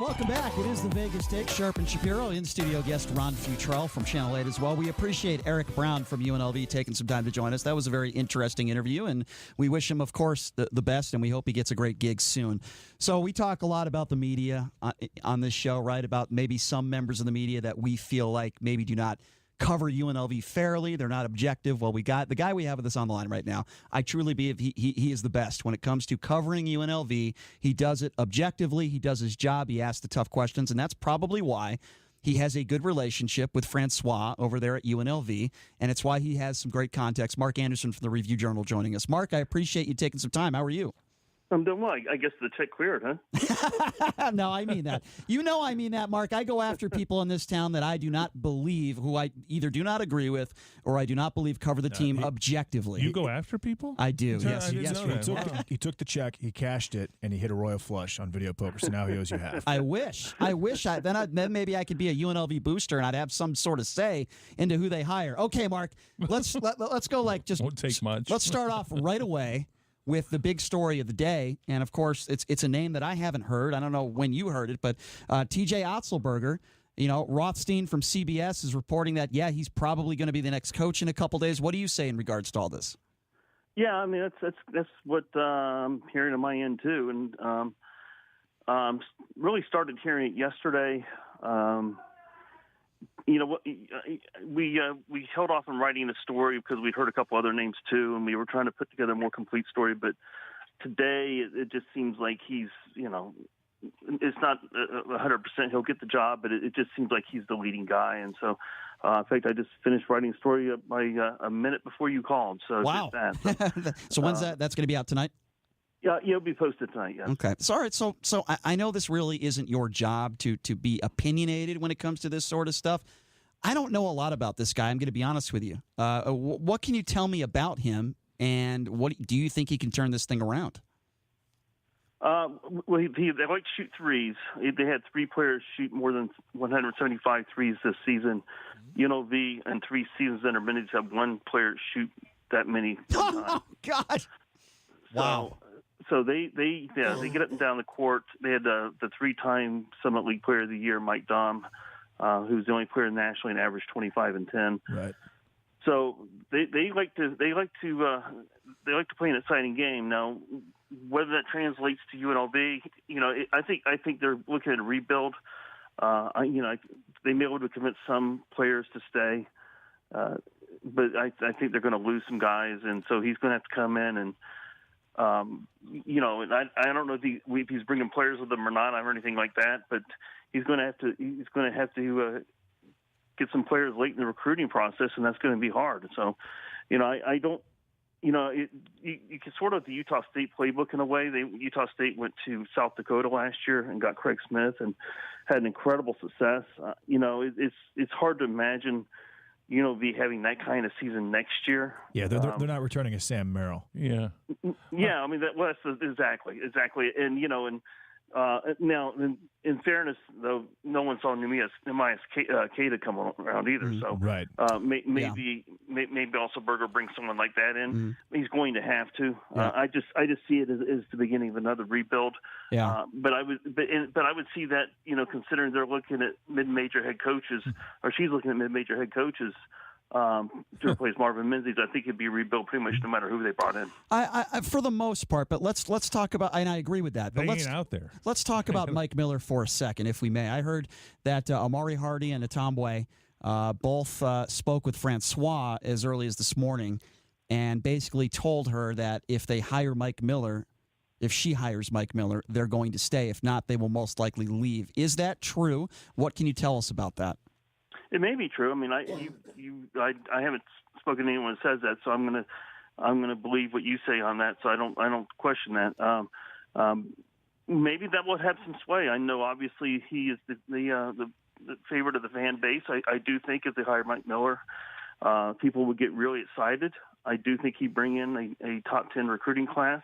welcome back. It is the Vegas Take. Sharp and Shapiro, in-studio guest Ron Futrell from Channel 8 as well. We appreciate Eric Brown from UNLV taking some time to join us. That was a very interesting interview, and we wish him, of course, the best, and we hope he gets a great gig soon. So we talk a lot about the media on this show, right, about maybe some members of the media that we feel like maybe do not cover UNLV fairly. They're not objective. Well, we got the guy we have with us on the line right now. I truly believe he is the best when it comes to covering UNLV. He does it objectively. He does his job. He asks the tough questions, and that's probably why he has a good relationship with Francois over there at UNLV, and it's why he has some great context. Mark Anderson from the Review Journal joining us. Mark, I appreciate you taking some time. How are you? I'm doing well. I guess the check cleared, huh? No, I mean that. You know I mean that, Mark. I go after people in this town that I do not believe, who I either do not agree with or I do not believe cover the team objectively. You go after people? I do, yes. He took the check, he cashed it, and he hit a royal flush on video poker, so now he owes you half. I wish. Then maybe I could be a UNLV booster and I'd have some sort of say into who they hire. Okay, Mark, let's go Won't take much. Let's start off right away with the big story of the day, and of course, it's a name that I haven't heard. I don't know when you heard it, but TJ Otzelberger, Rothstein from CBS is reporting that, he's probably going to be the next coach in a couple days. What do you say in regards to all this? Yeah, I mean that's what I'm hearing on my end too, and really started hearing it yesterday. We held off on writing the story because we'd heard a couple other names too, and we were trying to put together a more complete story. But today, it just seems like he's, it's not 100% he'll get the job, but it just seems like he's the leading guy. And so, in fact, I just finished writing the story a minute before you called. So wow. Just that. So when's that? That's going to be out tonight? Yeah, it'll be posted tonight, yes. Okay. So, all right. So I know this really isn't your job to be opinionated when it comes to this sort of stuff. I don't know a lot about this guy. I'm going to be honest with you. What can you tell me about him, and what do you think he can turn this thing around? Well, they like to shoot threes. They had three players shoot more than 175 threes this season. UNLV in 3 seasons under minutes have one player shoot that many. Oh, God. Wow. So they get up and down the court. They had the 3-time Summit League Player of the Year, Mike Dahm, who's the only player nationally and averaged 25 and 10. Right. So they like to play an exciting game. Now, whether that translates to UNLV, I think they're looking at a rebuild. They may be able to convince some players to stay, but I think they're going to lose some guys, and so he's going to have to come in and. And I don't know if he's bringing players with him or not, or anything like that. But he's going to have to get some players late in the recruiting process, and that's going to be hard. So, I don't. You can sort of the Utah State playbook in a way. Utah State went to South Dakota last year and got Craig Smith and had an incredible success. It's hard to imagine. Having that kind of season next year. Yeah, they're not returning a Sam Merrill. Yeah. Yeah, I mean that's exactly, and now in fairness though, no one saw Nehemiah Queta come around either. So right, maybe Otzelberger brings someone like that in. Mm-hmm. He's going to have to. Yeah. I just see it as the beginning of another rebuild. Yeah. But I would see that considering they're looking at mid-major head coaches, or she's looking at mid-major head coaches. To replace Marvin Menzies, I think it'd be rebuilt pretty much no matter who they brought in. I for the most part, but let's talk about, and I agree with that. But let's talk about Mike Miller for a second, if we may. I heard that Amari Hardy and Atambwe both spoke with Francois as early as this morning, and basically told her that if she hires Mike Miller, they're going to stay. If not, they will most likely leave. Is that true? What can you tell us about that? It may be true. I mean, I haven't spoken to anyone who says that, so I'm gonna believe what you say on that. So I don't question that. Maybe that will have some sway. I know obviously he is the favorite of the fan base. I do think if they hire Mike Miller, people would get really excited. I do think he'd bring in a top 10 recruiting class,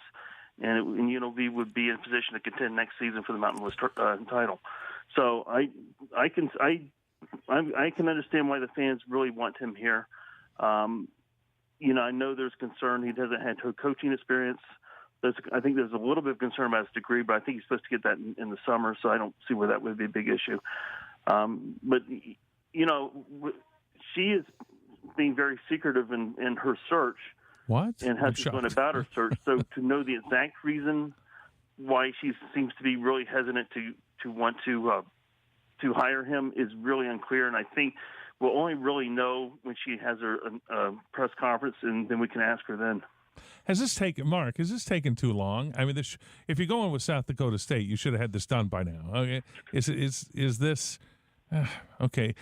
and UNLV would be in position to contend next season for the Mountain West title. So I can understand why the fans really want him here. I know there's concern he doesn't have coaching experience. I think there's a little bit of concern about his degree, but I think he's supposed to get that in the summer, so I don't see where that would be a big issue. But, she is being very secretive in her search. What? And how she's going about her search. So to know the exact reason why she seems to be really hesitant to want to hire him is really unclear. And I think we'll only really know when she has her press conference, and then we can ask her then. Has this taken too long? I mean, if you're going with South Dakota State, you should have had this done by now. Okay, is this okay?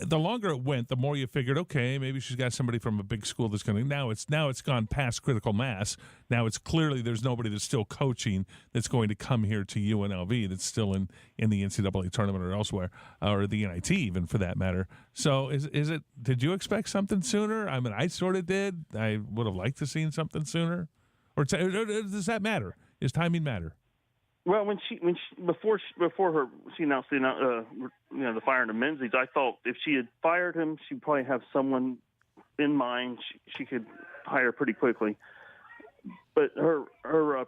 The longer it went, the more you figured, okay, maybe she's got somebody from a big school that's going to. Now it's gone past critical mass. Now it's clearly there's nobody that's still coaching that's going to come here to UNLV that's still in the NCAA tournament or elsewhere, or the NIT even for that matter. So is it? Did you expect something sooner? I mean, I sort of did. I would have liked to seen something sooner. Or does that matter? Does timing matter? Well, before she announced the firing of Menzies, I thought if she had fired him, she'd probably have someone in mind she could hire pretty quickly. But her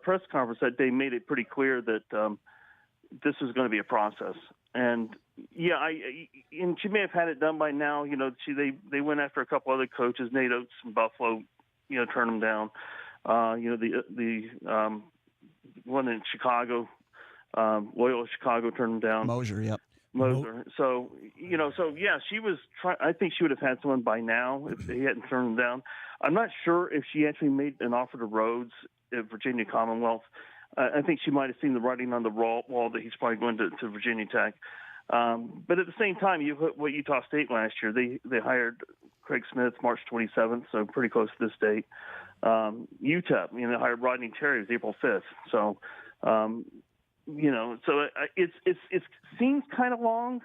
press conference that day made it pretty clear that this was going to be a process. And and she may have had it done by now. They went after a couple other coaches, Nate Oates from Buffalo, turned them down. The one in Chicago, Loyola Chicago turned him down. Mosier, yep. Moser. So she was I think she would have had someone by now if he hadn't turned him down. I'm not sure if she actually made an offer to Rhodes at Virginia Commonwealth. I think she might have seen the writing on the wall that he's probably going to Virginia Tech. But at the same time, what Utah State last year, they hired Craig Smith March 27th, so pretty close to this date. UTEP, they hired Rodney Terry. It was April 5th. So, so it seems kind of long,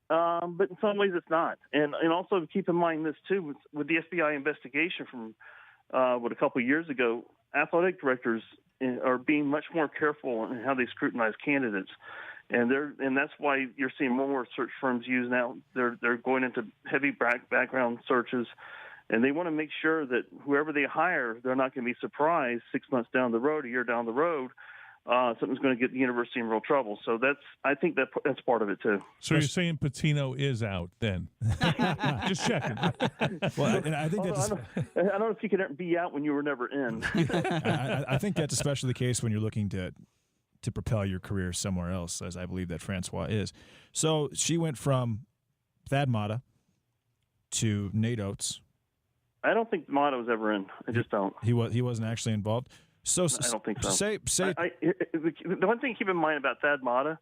but in some ways it's not. And also keep in mind this too, with the FBI investigation from a couple of years ago, athletic directors are being much more careful in how they scrutinize candidates. And that's why you're seeing more search firms use now. They're going into heavy background searches. And they want to make sure that whoever they hire, they're not going to be surprised 6 months down the road, a year down the road, something's going to get the university in real trouble. So I think that's part of it too. So you're saying Patino is out then? Just checking. Well, and I think I don't know if you can be out when you were never in. I think that's especially the case when you're looking to propel your career somewhere else, as I believe that Francois is. So she went from Thad Matta to Nate Oates. I don't think Matta was ever in. I just don't. He wasn't actually involved. So I don't think so. Say the one thing to keep in mind about Thad Matta,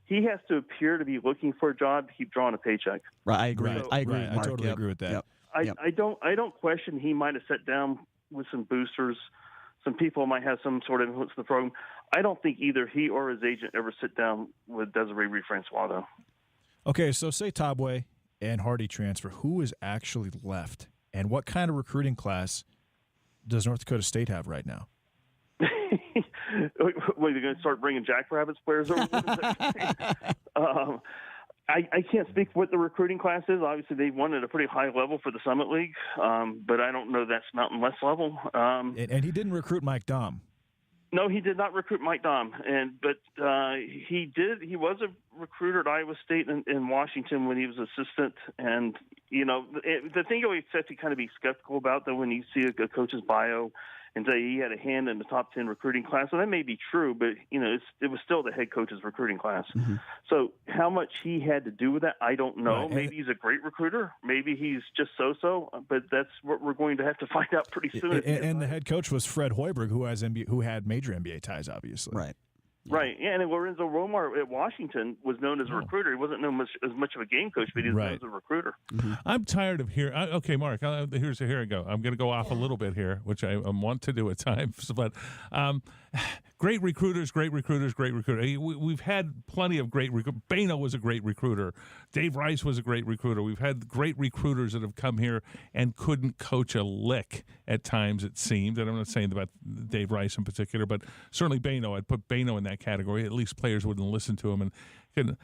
he has to appear to be looking for a job to keep drawing a paycheck. Right, I agree. Right. I agree. Right. Mark, I totally agree with that. Yep. I don't question he might have sat down with some boosters. Some people might have some sort of influence in the program. I don't think either he or his agent ever sit down with Desiree Reed-Francois, though. Okay, so say Tabwe and Hardy transfer. Who is actually left? And what kind of recruiting class does North Dakota State have right now? What, you're going to start bringing Jackrabbits players over? I can't speak what the recruiting class is. Obviously, they won at a pretty high level for the Summit League, but I don't know that's Mountain West level. And he didn't recruit Mike Dahm. No, he did not recruit Mike Dahm, but he did. He was a recruiter at Iowa State and Washington when he was assistant. And the thing you always have to kind of be skeptical about, though, when you see a coach's bio and say he had a hand in the top 10 recruiting class, and that may be true, but it was still the head coach's recruiting class. Mm-hmm. So how much he had to do with that, I don't know. Right. Maybe he's a great recruiter, maybe he's just so-so, but that's what we're going to have to find out pretty soon. And the head coach was Fred Hoiberg, who had major NBA ties, obviously. Right. Yeah. Right, yeah, and Lorenzo Romar at Washington was known as a recruiter. He wasn't known as much of a game coach, but he was known as a recruiter. Mm-hmm. I'm tired of hearing. Okay, Mark, here I go. I'm going to go off a little bit here, which I want to do at times, but great recruiters. We've had plenty of great recruiters. Bano was a great recruiter. Dave Rice was a great recruiter. We've had great recruiters that have come here and couldn't coach a lick at times, it seemed. And I'm not saying about Dave Rice in particular, but certainly Bano. I'd put Bano in that category. At least players wouldn't listen to him. And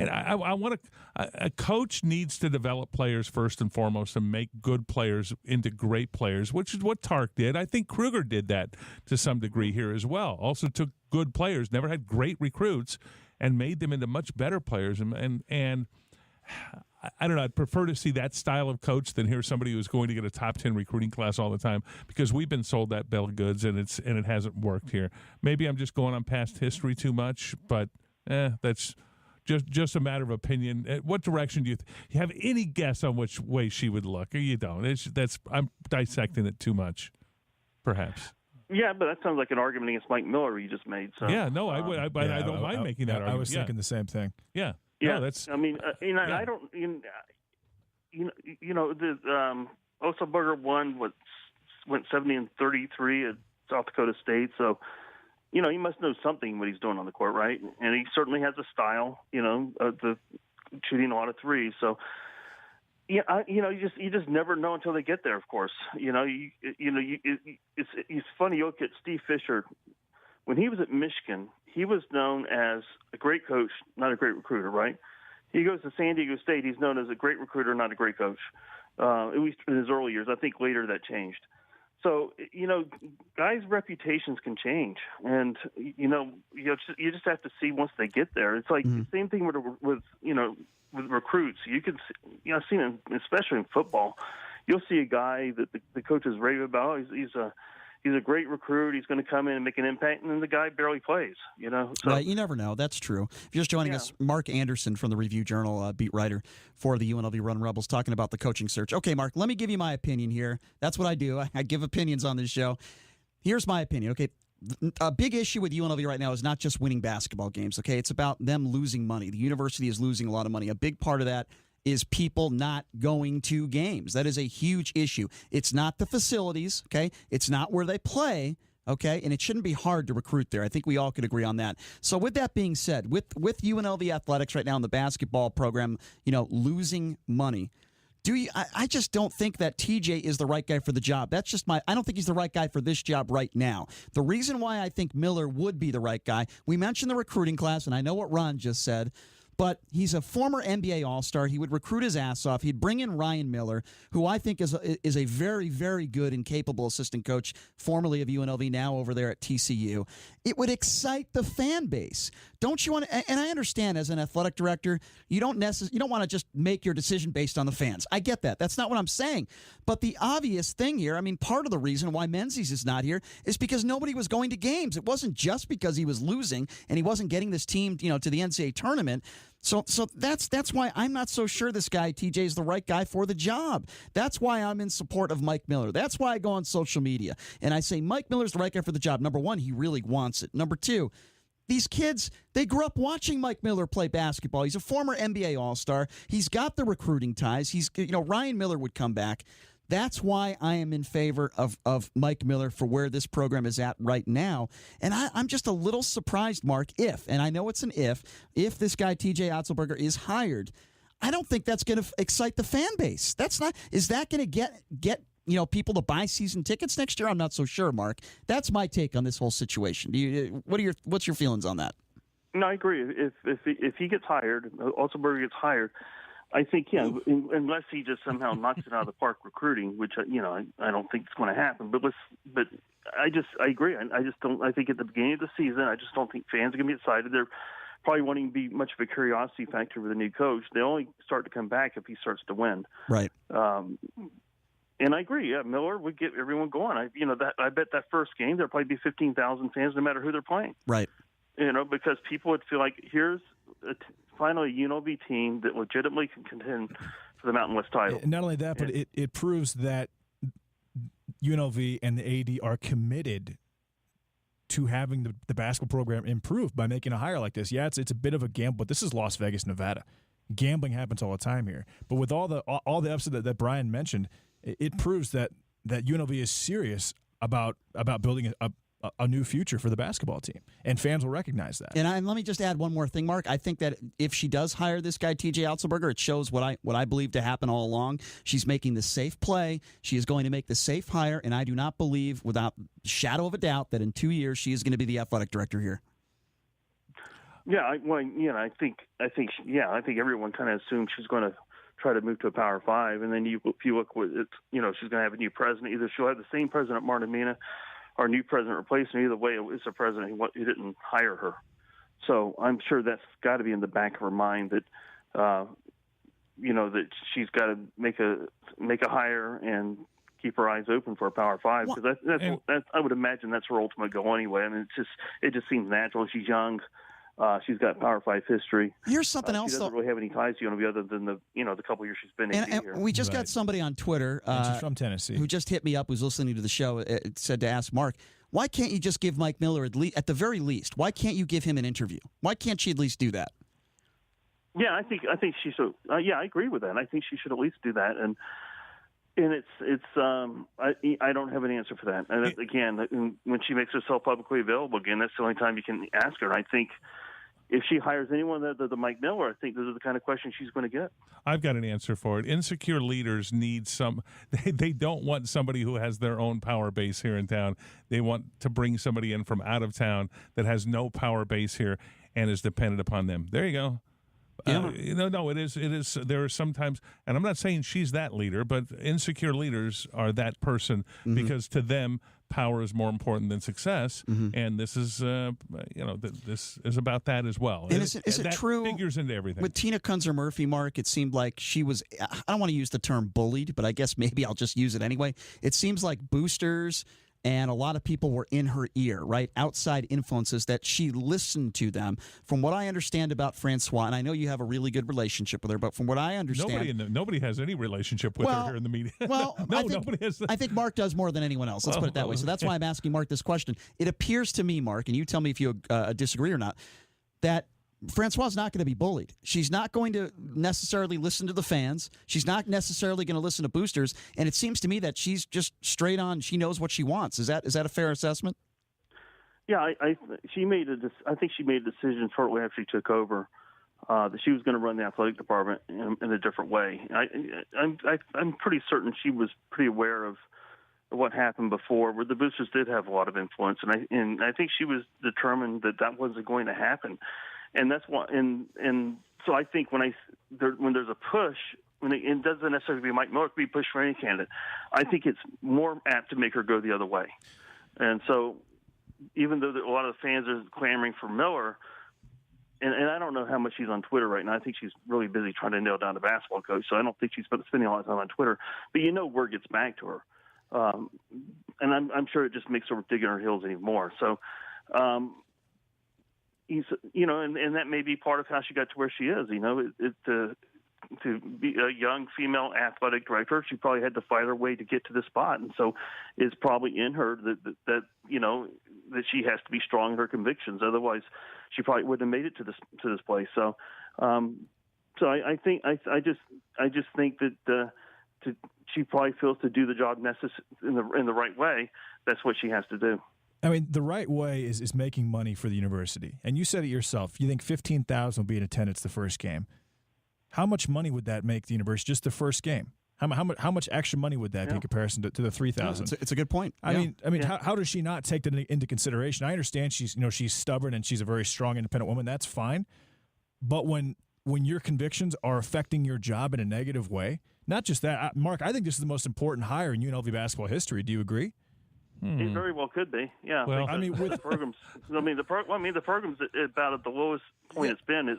And I want a coach needs to develop players first and foremost and make good players into great players, which is what Tark did. I think Kruger did that to some degree here as well. Also took good players, never had great recruits, and made them into much better players. And I don't know. I'd prefer to see that style of coach than hear somebody who's going to get a top 10 recruiting class all the time, because we've been sold that bill of goods and it hasn't worked here. Maybe I'm just going on past history too much, but that's just a matter of opinion. What direction do you have any guess on which way she would look? Or you don't? I'm dissecting it too much, perhaps. Yeah, but that sounds like an argument against Mike Miller you just made. So yeah, no, I would. I don't mind making that argument. I was thinking the same thing. Yeah. Yeah, no, that's. I mean, I don't. The Otzelberger went 70-33 at South Dakota State, so he must know something what he's doing on the court, right? And he certainly has a style, the shooting a lot of threes. So, you just never know until they get there. Of course, it's funny. You look at Steve Fisher when he was at Michigan. He was known as a great coach, not a great recruiter, right? He goes to San Diego State. He's known as a great recruiter, not a great coach, at least in his early years. I think later that changed. So, guys' reputations can change. And, you just have to see once they get there. It's like the same thing with recruits. You can see, I've seen it, especially in football. You'll see a guy that the coaches rave about. He's a great recruit. He's going to come in and make an impact, and then the guy barely plays. So, right, you never know. That's true. If you're just joining us, Mark Anderson from the Review-Journal, beat writer for the UNLV Run Rebels, talking about the coaching search. Okay, Mark, let me give you my opinion here. That's what I do. I give opinions on this show. Here's my opinion. Okay, a big issue with UNLV right now is not just winning basketball games. Okay, it's about them losing money. The university is losing a lot of money. A big part of that is people not going to games. That is a huge issue. It's not the facilities, okay? It's not where they play, okay? And it shouldn't be hard to recruit there. I think we all could agree on that. So with that being said, with UNLV athletics right now in the basketball program, losing money, I just don't think that TJ is the right guy for the job. That's just I don't think he's the right guy for this job right now. The reason why I think Miller would be the right guy, we mentioned the recruiting class, and I know what Ron just said, but he's a former NBA All-Star. He would recruit his ass off. He'd bring in Ryan Miller, who I think is a very, very good and capable assistant coach, formerly of UNLV, now over there at TCU. It would excite the fan base. Don't you want to? And I understand as an athletic director, you don't want to just make your decision based on the fans. I get that. That's not what I'm saying. But the obvious thing here, I mean, part of the reason why Menzies is not here is because nobody was going to games. It wasn't just because he was losing and he wasn't getting this team, to the NCAA tournament. So that's why I'm not so sure this guy, TJ, is the right guy for the job. That's why I'm in support of Mike Miller. That's why I go on social media and I say Mike Miller's the right guy for the job. Number one, he really wants it. Number two, these kids, they grew up watching Mike Miller play basketball. He's a former NBA All-Star. He's got the recruiting ties. Ryan Miller would come back. That's why I am in favor of Mike Miller for where this program is at right now. And I'm just a little surprised, Mark, and I know it's an if this guy, TJ Otzelberger, is hired, I don't think that's going to excite the fan base. Is that going to get people to buy season tickets next year? I'm not so sure, Mark. That's my take on this whole situation. What's your feelings on that? No, I agree. If he gets hired, Otzelberger gets hired, I think, unless he just somehow knocks it out of the park recruiting, which I don't think it's going to happen. But I agree. I just don't. I think at the beginning of the season, I just don't think fans are going to be excited. They're probably wanting to be much of a curiosity factor with a new coach. They only start to come back if he starts to win. Right. And I agree. Yeah, Miller would get everyone going. I bet that first game there'll probably be 15,000 fans, no matter who they're playing. Right. Because people would feel like here's finally a UNLV team that legitimately can contend for the Mountain West title. Not only that, but it proves that UNLV and the AD are committed to having the basketball program improved by making a hire like this. Yeah, it's a bit of a gamble, but this is Las Vegas, Nevada. Gambling happens all the time here. But with all the upset that Brian mentioned, it proves that UNLV is serious about building a new future for the basketball team, and fans will recognize that. And let me just add one more thing, Mark. I think that if she does hire this guy, TJ Otzelberger, it shows what I believe to happen all along. She's making the safe play. She is going to make the safe hire, and I do not believe, without shadow of a doubt, that in 2 years she is going to be the athletic director here. I think everyone kind of assumed she's going to try to move to a Power 5, and then if you look what it's, she's going to have a new president. Either she'll have the same president, Martin Mina, or a new president replacement. Either way, it's a president who didn't hire her. So I'm sure that's got to be in the back of her mind that, that she's got to make a hire and keep her eyes open for a Power 5, because that's I would imagine that's her ultimate goal anyway. I mean, it just seems natural. She's young. She's got Power 5 history. Here's something else. She doesn't really have any ties to UNLV other than the couple years she's been in here. We just got somebody on Twitter she's from Tennessee who just hit me up, who's listening to the show. It said to ask Mark, why can't you just give Mike Miller at the very least? Why can't you give him an interview? Why can't she at least do that? Yeah, I think she should. I agree with that. I think she should at least do that. And I don't have an answer for that. And again, when she makes herself publicly available again, that's the only time you can ask her. And I think if she hires anyone other than Mike Miller, I think those are the kind of questions she's going to get. I've got an answer for it. Insecure leaders need they don't want somebody who has their own power base here in town. They want to bring somebody in from out of town that has no power base here and is dependent upon them. There you go. Yeah. It is. There are sometimes, and I'm not saying she's that leader, but insecure leaders are that person because to them, power is more important than success, and this is, this is about that as well. And is it true? Figures into everything. With Tina Kunzer-Murphy, Mark, it seemed like she was. I don't want to use the term bullied, but I guess maybe I'll just use it anyway. It seems like boosters and a lot of people were in her ear, right? Outside influences that she listened to them. From what I understand about Francois, and I know you have a really good relationship with her, but from what I understand, nobody has any relationship with her here in the media. Well, nobody has. I think Mark does more than anyone else. Let's put it that way. So that's why I'm asking Mark this question. It appears to me, Mark, and you tell me if you disagree or not, that Francois is not going to be bullied. She's not going to necessarily listen to the fans. She's not necessarily going to listen to boosters. And it seems to me that she's just straight on. She knows what she wants. Is that a fair assessment? Yeah, I think she made a decision shortly after she took over that she was going to run the athletic department in a different way. I'm pretty certain she was pretty aware of what happened before, where the boosters did have a lot of influence, and I think she was determined that wasn't going to happen. And that's why, and so I think when there's a push, it doesn't necessarily be Mike Miller, it could be pushed for any candidate. I think it's more apt to make her go the other way. And so, even though a lot of the fans are clamoring for Miller, and I don't know how much she's on Twitter right now. I think she's really busy trying to nail down the basketball coach, so I don't think she's spending a lot of time on Twitter. But word gets back to her, and I'm sure it just makes her dig in her heels anymore. So. And that may be part of how she got to where she is. To be a young female athletic director, she probably had to fight her way to get to this spot, and so it's probably in her that she has to be strong in her convictions. Otherwise, she probably wouldn't have made it to this place. So, I think I just think that she probably feels to do the job in the right way. That's what she has to do. I mean, the right way is making money for the university. And you said it yourself. You think 15,000 will be in attendance the first game. How much money would that make the university just the first game? How much extra money would that be in comparison to the 3,000? It's a good point. I mean, how does she not take that into consideration? I understand she's stubborn and she's a very strong, independent woman. That's fine. But when your convictions are affecting your job in a negative way, not just that, Mark, I think this is the most important hire in UNLV basketball history. Do you agree? It very well could be. Yeah. Well, with the programs. The programs about at the lowest point it's been is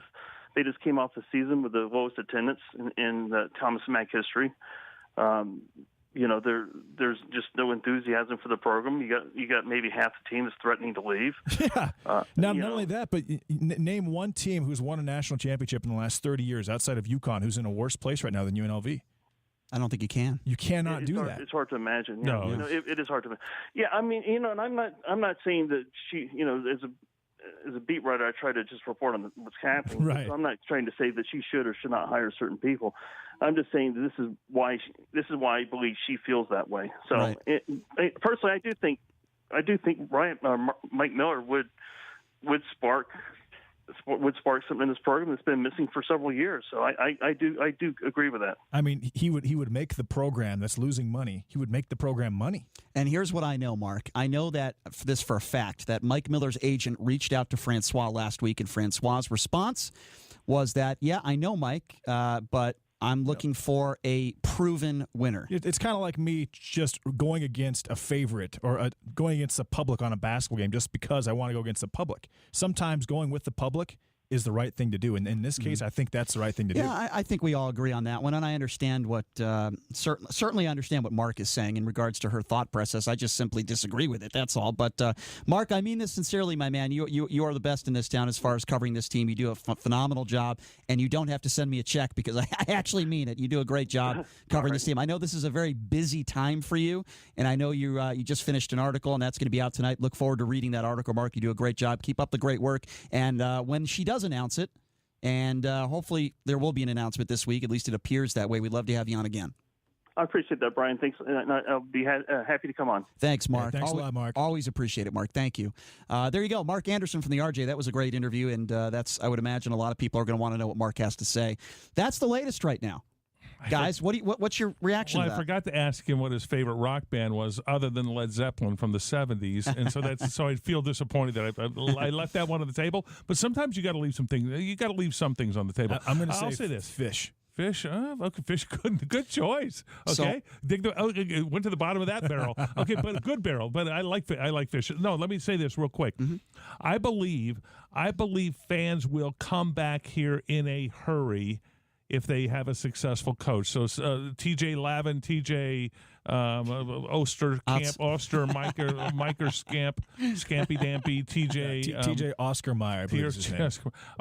they just came off the season with the lowest attendance in Thomas Mack history. There's just no enthusiasm for the program. You got maybe half the team is threatening to leave. Yeah. Not only that, but name one team who's won a national championship in the last 30 years outside of UConn who's in a worse place right now than UNLV. I don't think you can. You cannot do that. It's hard to imagine. No, it is hard to imagine. Yeah, I mean, and I'm not saying that she, as a beat writer, I try to just report on what's happening. Right. So I'm not trying to say that she should or should not hire certain people. I'm just saying that this is why I believe she feels that way. So right. Personally, I do think Mike Miller would spark would spark something in this program that's been missing for several years. So I do agree with that. I mean, he would make the program that's losing money. He would make the program money. And here's what I know, Mark. I know that this for a fact, that Mike Miller's agent reached out to Francois last week, and Francois' response was that, yeah, I know Mike, but I'm looking for a proven winner. It's kind of like me just going against a favorite or going against the public on a basketball game just because I want to go against the public. Sometimes going with the public is the right thing to do. And in this case, I think that's the right thing to do. Yeah, I think we all agree on that one. And I understand what, certainly understand what Mark is saying in regards to her thought process. I just simply disagree with it. That's all. But, Mark, I mean this sincerely, my man. You are the best in this town as far as covering this team. You do a phenomenal job, and you don't have to send me a check because I actually mean it. You do a great job covering this team. I know this is a very busy time for you, and I know you just finished an article, and that's going to be out tonight. Look forward to reading that article, Mark. You do a great job. Keep up the great work. And when she does announce it, and hopefully there will be an announcement this week. At least it appears that way. We'd love to have you on again. I appreciate that, Brian. Thanks. I'll be happy to come on. Thanks, Mark. Yeah, thanks a lot, Mark. Always appreciate it, Mark. Thank you. There you go. Mark Anderson from the RJ. That was a great interview, and that's, I would imagine, a lot of people are going to want to know what Mark has to say. That's the latest right now. Guys, what's your reaction to that? I forgot to ask him what his favorite rock band was other than Led Zeppelin from the 70s. And so so I feel disappointed that I left that one on the table. But sometimes you got to leave some things. You got to leave some things on the table. I'm going to say this. Fish. Fish, okay, fish, good choice. Okay, went to the bottom of that barrel. Okay, but a good barrel. But I like fish. No, let me say this real quick. Mm-hmm. I believe fans will come back here in a hurry if they have a successful coach. So TJ Lavin, TJ Oster, Miker Scamp, Scampy Dampy, TJ Oscar Meyer, I believe is his name.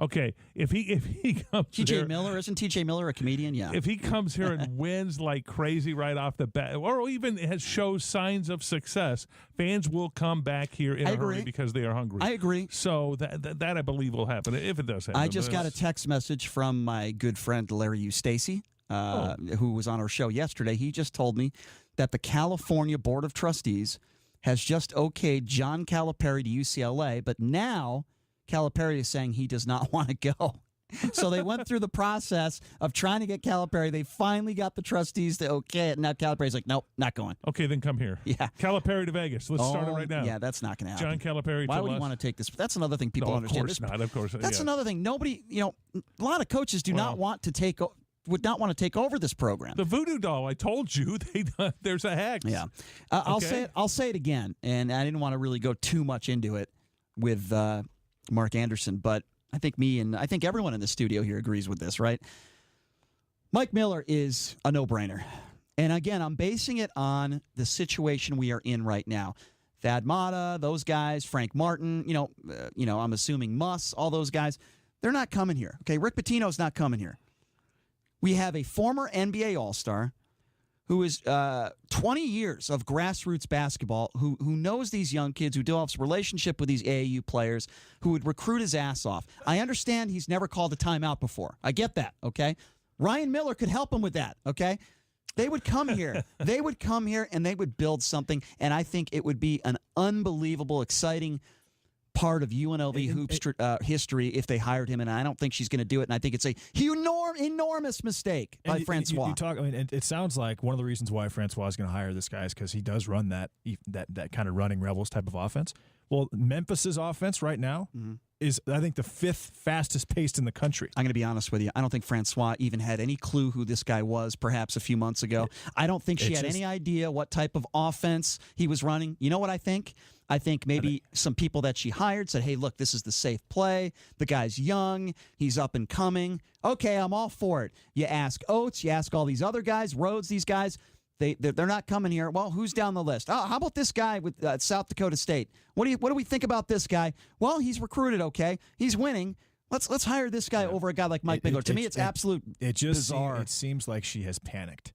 Okay, if he comes TJ Miller, isn't TJ Miller a comedian? Yeah. If he comes here and wins like crazy right off the bat, or even shows signs of success, fans will come back here in a hurry because they are hungry. I agree. So that I believe will happen, if it does happen. I just got a text message from my good friend Larry Eustacy, who was on our show yesterday. He just told me that the California Board of Trustees has just okayed John Calipari to UCLA, but now Calipari is saying he does not want to go. So they went through the process of trying to get Calipari. They finally got the trustees to okay it. Now Calipari's like, nope, not going. Okay, then come here. Yeah. Calipari to Vegas. Let's start it right now. Yeah, that's not going to John happen. Calipari Why would you want to take this? That's another thing people understand. Of course not. That's another thing. Nobody, a lot of coaches not want to would not want to take over this program. The voodoo doll, I told you, there's a hex. Yeah. I'll say it again, and I didn't want to really go too much into it with Mark Anderson, but I think everyone in the studio here agrees with this, right? Mike Miller is a no-brainer. And again, I'm basing it on the situation we are in right now. Thad Matta, those guys, Frank Martin, I'm assuming Muss, all those guys, they're not coming here. Okay, Rick Pitino's not coming here. We have a former NBA All-Star who is 20 years of grassroots basketball, who knows these young kids, who develops a relationship with these AAU players, who would recruit his ass off. I understand he's never called a timeout before. I get that, okay? Ryan Miller could help him with that, okay? They would come here. They would come here, and they would build something, and I think it would be an unbelievable, exciting part of UNLV hoops history if they hired him, and I don't think she's going to do it, and I think it's a enormous mistake by Francois. You talk, and it sounds like one of the reasons why Francois is going to hire this guy is because he does run that kind of running Rebels type of offense. Well, Memphis's offense right now is, I think, the 5th fastest paced in the country. I'm going to be honest with you. I don't think Francois even had any clue who this guy was perhaps a few months ago. I don't think she had any idea what type of offense he was running. You know what I think? I think maybe some people that she hired said, hey, look, this is the safe play. The guy's young. He's up and coming. Okay, I'm all for it. You ask Oates. You ask all these other guys, Rhodes, these guys. They're not coming here. Well, who's down the list? Oh, how about this guy with South Dakota State? What do we think about this guy? Well, he's recruited okay. He's winning. Let's hire this guy over a guy like Mike Miller. To me, it's absolute bizarre. It seems like she has panicked.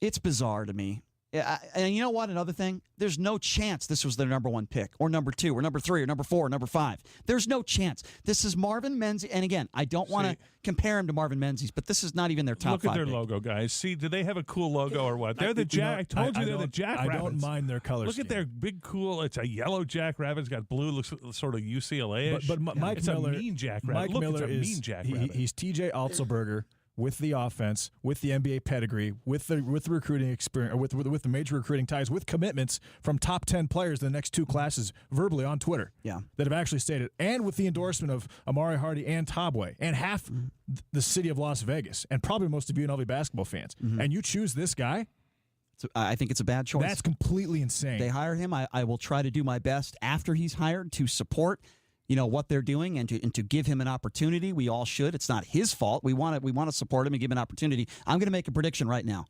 It's bizarre to me. And you know what? Another thing, there's no chance this was their number 1 pick or number 2 or number 3 or number 4 or number 5. There's no chance. This is Marvin Menzies. And again, I don't want to compare him to Marvin Menzies, but this is not even their top 5 Look at their pick. logo, guys. See, do they have a cool logo or what? They're the Jack. I told you they're the Jackrabbits. I don't mind their colors. Look at their big, cool. It's a yellow Jackrabbit. It's got blue, looks sort of UCLA-ish. But Mike it's Miller, a mean Jackrabbit. Look, Miller it's a is mean Jackrabbit. He's TJ Otzelberger with the offense, with the NBA pedigree, with the recruiting experience, with the major recruiting ties, with commitments from top 10 players in the next 2 classes verbally on Twitter that have actually stated, and with the endorsement of Amari Hardy and Tobway and half the city of Las Vegas and probably most of UNLV basketball fans, and you choose this guy? I think it's a bad choice. That's completely insane. They hire him. I will try to do my best after he's hired to support what they're doing and to give him an opportunity. We all should. It's not his fault. We want to support him and give him an opportunity. I'm going to make a prediction right now.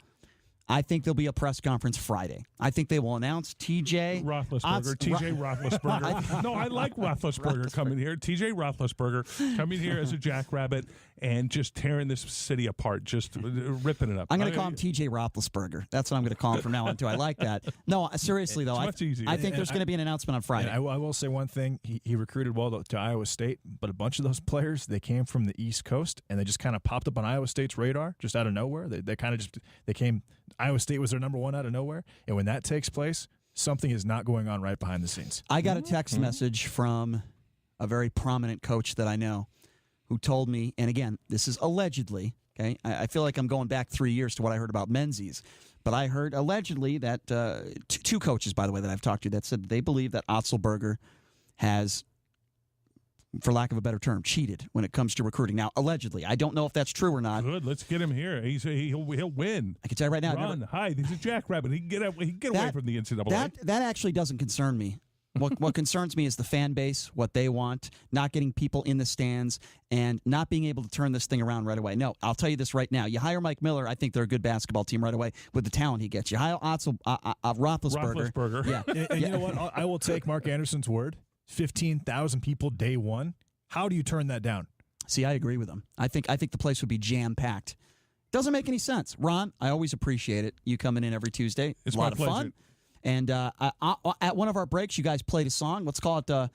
I think there'll be a press conference Friday. I think they will announce TJ Roethlisberger. TJ Roethlisberger. No, I like Roethlisberger coming here. TJ Roethlisberger coming here as a Jackrabbit and just tearing this city apart, just ripping it up. I'm going to call him TJ Roethlisberger. That's what I'm going to call him from now on, too. I like that. No, seriously, though, much easier. I think there's going to be an announcement on Friday. I will say one thing. He recruited well to Iowa State, but a bunch of those players, they came from the East Coast, and they just kind of popped up on Iowa State's radar just out of nowhere. They kind of they came – Iowa State was their number 1 out of nowhere, and when that takes place, something is not going on right behind the scenes. I got a text message from a very prominent coach that I know who told me, and again, this is allegedly, okay? I feel like I'm going back 3 years to what I heard about Menzies, but I heard allegedly that 2 coaches, by the way, that I've talked to that said they believe that Otzelberger has, for lack of a better term, cheated when it comes to recruiting. Now, allegedly. I don't know if that's true or not. Good. Let's get him here. He'll win. I can tell you right now. Run, hide. He's a Jackrabbit. He can get away from the NCAA. That actually doesn't concern me. What concerns me is the fan base, what they want, not getting people in the stands, and not being able to turn this thing around right away. No, I'll tell you this right now. You hire Mike Miller, I think they're a good basketball team right away with the talent he gets. You hire Roethlisberger. Yeah. And you know what? I will take Mark Anderson's word. 15,000 people day 1. How do you turn that down? See, I agree with him. I think the place would be jam-packed. Doesn't make any sense. Ron, I always appreciate it. You coming in every Tuesday. It's a lot my of pleasure. Fun. And at one of our breaks, you guys played a song. Let's call it the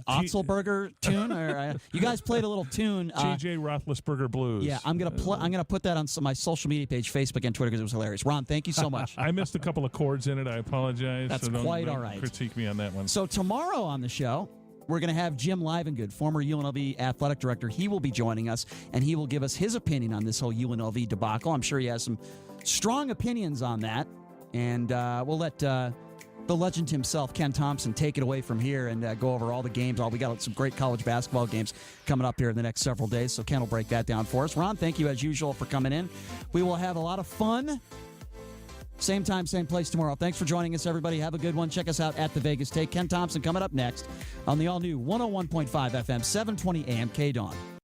Otzelberger tune. Or, you guys played a little tune. TJ Roethlisberger Blues. Yeah, I'm gonna put that on my social media page, Facebook and Twitter, because it was hilarious. Ron, thank you so much. I missed a couple of chords in it. I apologize. That's quite all right. Critique me on that one. So tomorrow on the show, we're going to have Jim Livengood, former UNLV athletic director. He will be joining us, and he will give us his opinion on this whole UNLV debacle. I'm sure he has some strong opinions on that, and we'll let the legend himself, Ken Thompson, take it away from here and go over all the games. We got some great college basketball games coming up here in the next several days, so Ken will break that down for us. Ron, thank you as usual for coming in. We will have a lot of fun. Same time, same place tomorrow. Thanks for joining us, everybody. Have a good one. Check us out at the Vegas Take. Ken Thompson coming up next on the all-new 101.5 FM, 720 AM KDWN.